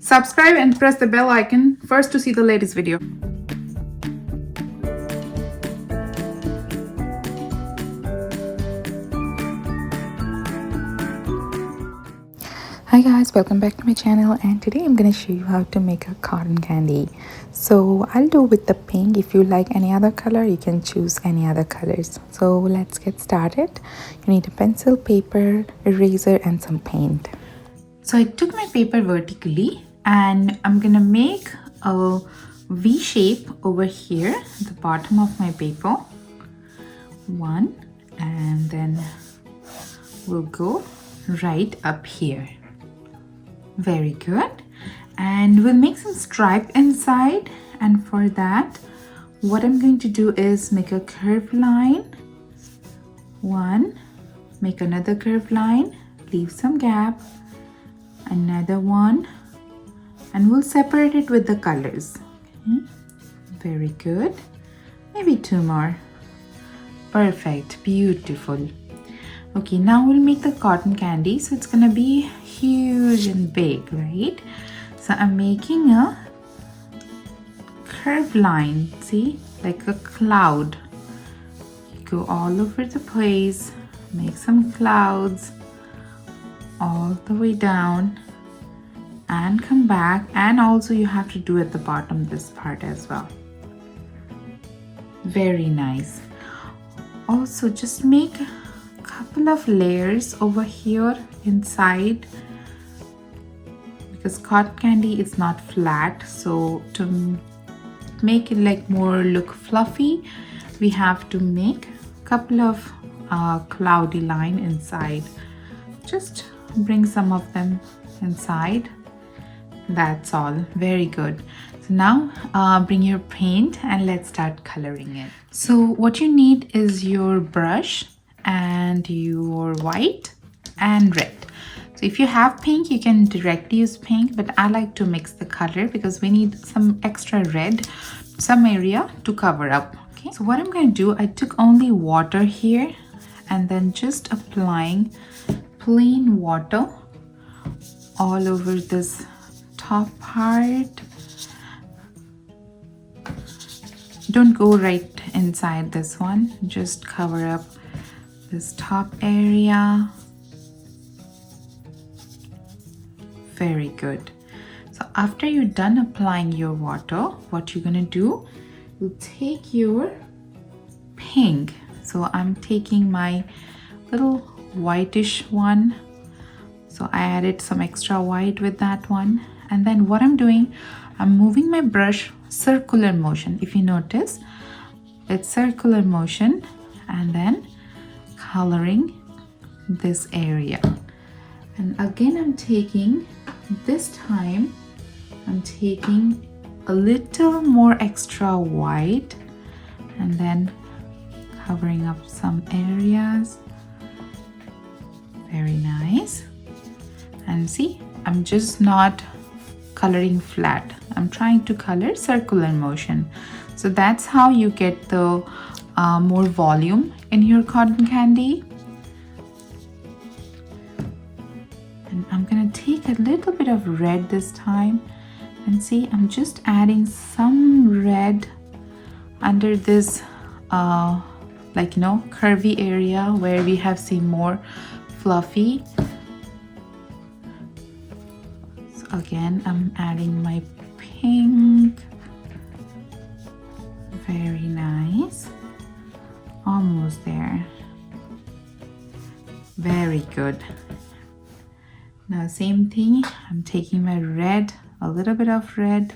Subscribe and press the bell icon first to see the latest video. Hi guys, welcome back to my channel, and today I'm gonna show you how to make a cotton candy. So I'll do with the pink. If you like any other color, you can choose any other colors. So let's get started. You need a pencil, paper, eraser, and some paint. So I took my paper vertically and I'm gonna make a V shape over here at the bottom of my paper. One, and then we'll go right up here. Very good. And we'll make some stripe inside, and for that what I'm going to do is make a curved line. One, make another curved line, leave some gap, another one, and we'll separate it with the colors. Okay. Very good. Maybe two more. Perfect. Beautiful. Okay, now we'll make the cotton candy. So it's gonna be huge and big, right? So I'm making a curved line, see, like a cloud. You go all over the place, make some clouds all the way down and come back, and also you have to do at the bottom this part as well. Very nice. Also just make a couple of layers over here inside, because cotton candy is not flat, so to make it like more look fluffy, we have to make a couple of cloudy line inside. Just bring some of them inside. That's all. Very good. So now bring your paint and let's start coloring it. So what you need is your brush and your white and red. So if you have pink, you can directly use pink, but I like to mix the color because we need some extra red, some area to cover up. Okay, so what I'm going to do, I took only water here and then just applying plain water all over this top part. Don't go right inside this one, just cover up this top area. Very good. So after you're done applying your water, what you're gonna do, you take your pink. So I'm taking my little whitish one. So I added some extra white with that one. And then what I'm doing, I'm moving my brush circular motion. If you notice, it's circular motion, and then coloring this area. And again, I'm taking, this time I'm taking a little more extra white and then covering up some areas. Very nice. And see, I'm just not coloring flat. I'm trying to color circular motion. So that's how you get the more volume in your cotton candy. And I'm gonna take a little bit of red this time, and see, I'm just adding some red under this like, you know, curvy area where we have seen more fluffy. So again, I'm adding my pink. Very nice. Almost there. Very good. Now same thing, I'm taking my red, a little bit of red,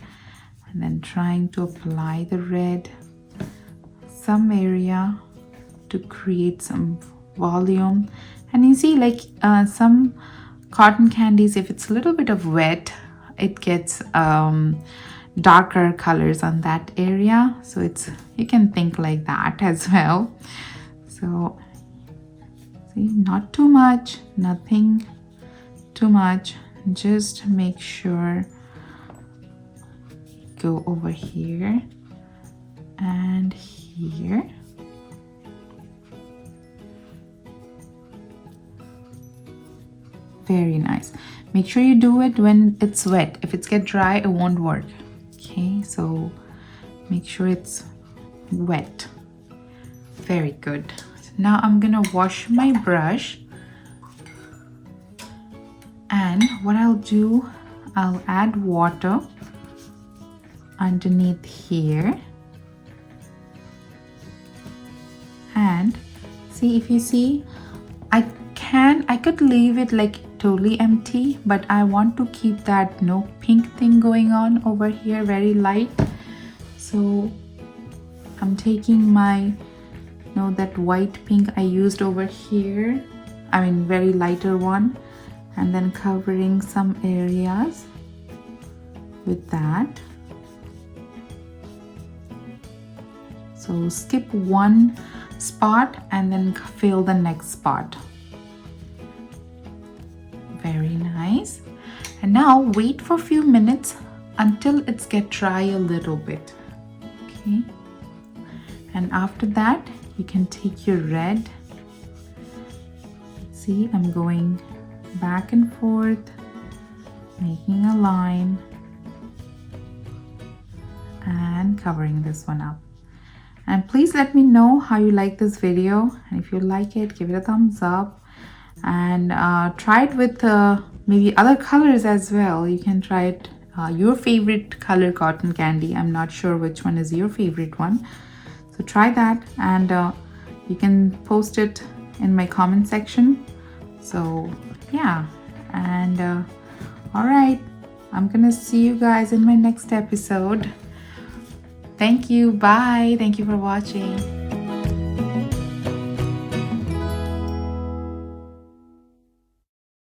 and then trying to apply the red some area to create some volume. And you see, like some cotton candies, if it's a little bit of wet, it gets darker colors on that area. So it's, you can think like that as well. So see, not too much, nothing too much, just make sure go over here and here. Very nice. make sure you do it when it's wet. If it's get dry, it won't work. Okay, so make sure it's wet. Very good. Now I'm gonna wash my brush, and what I'll do, I'll add water underneath here, and see, if you see, I could leave it like totally empty, but I want to keep that pink thing going on over here, very light. So I'm taking my that white pink I used over here, very lighter one, and then covering some areas with that. So skip one spot and then fill the next spot. Very nice. And now wait for a few minutes until it's get dry a little bit. Okay, and after that you can take your red. See, I'm going back and forth, making a line and covering this one up. And please let me know how you like this video, and if you like it, give it a thumbs up, and try it with maybe other colors as well. You can try it your favorite color cotton candy. I'm not sure which one is your favorite one, so try that, and you can post it in my comment section. So yeah, and all right, I'm gonna see you guys in my next episode. Thank you. Bye. Thank you for watching.